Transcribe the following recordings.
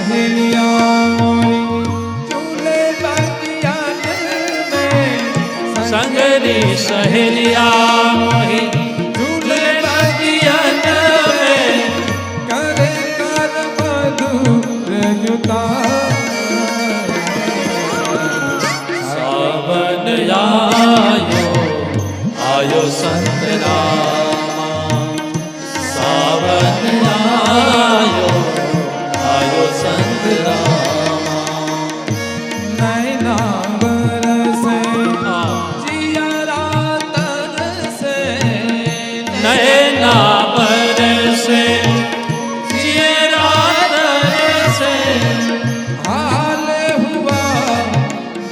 सहेलिया मोरी झूले बगिया में संगरी सहेलिया मोरी झूले बगिया में करे कर मधुर जुता सावन आयो संत रामा सावन आयो संत रामा नैना बरसे जियरा तरसे नैना बरसे जियरा तरसे हाल हुआ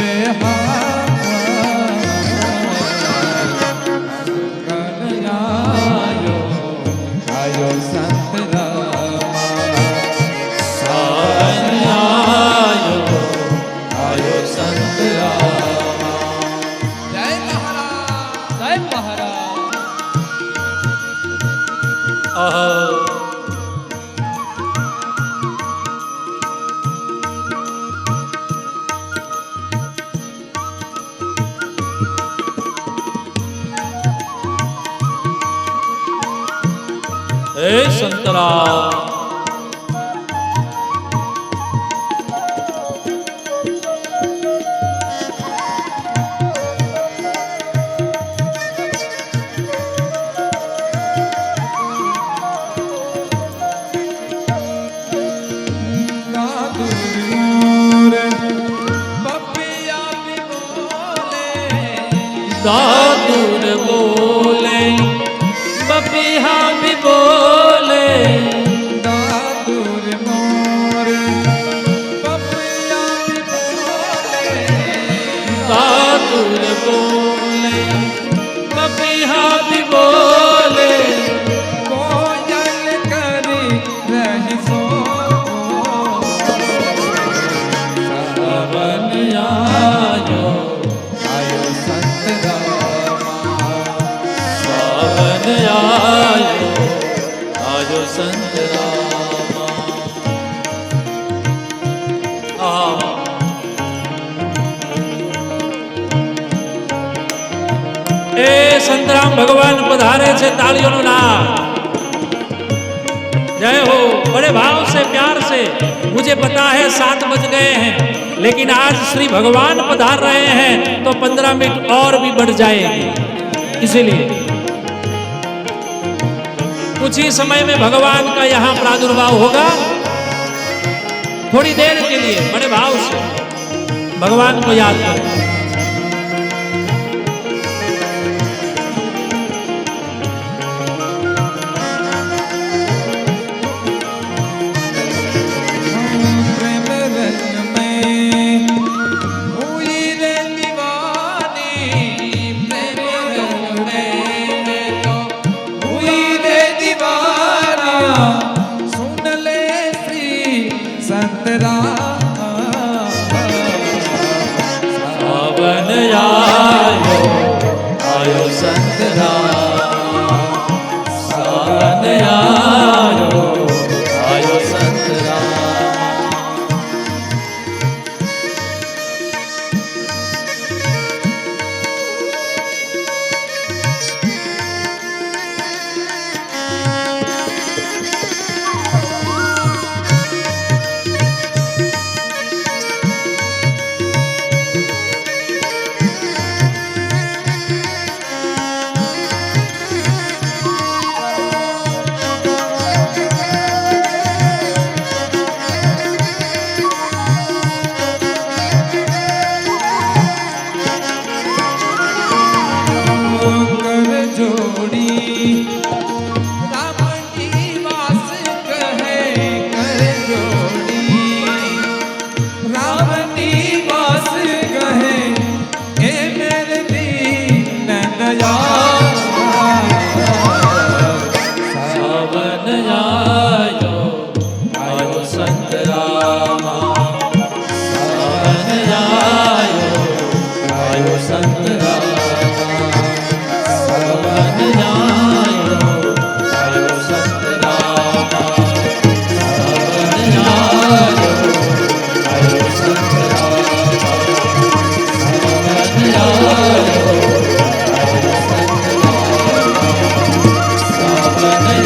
बेहाल आयो संत रामा सावन आयो संत रामा जय महाराज जय महाराज आहो हे संतरा दादुर बोले बपिहा भी बोले दादुर मोर पपिया भी बोले दादुर बोले बपिहा भी बोले कोयल करी रही सो सावन आयो संत रामा सावन आयो संत रामा ए संतराम भगवान पधारे छे तालियों नाद जय हो बड़े भाव से प्यार से मुझे पता है 7 बज गए हैं लेकिन आज श्री भगवान पधार रहे हैं तो 15 मिनट और भी बढ़ जाएगी इसीलिए कुछ ही समय में भगवान का यहाँ प्रादुर्भाव होगा थोड़ी देर के लिए बड़े भाव से भगवान को याद करें प्रेम रंग में हुई रे दीवानी प्रेम रंग में तो हुई रे दीवाना सुन ले श्री संत रामा सावन आयो संत रामा सावन आयो संत रामा आयो नहीं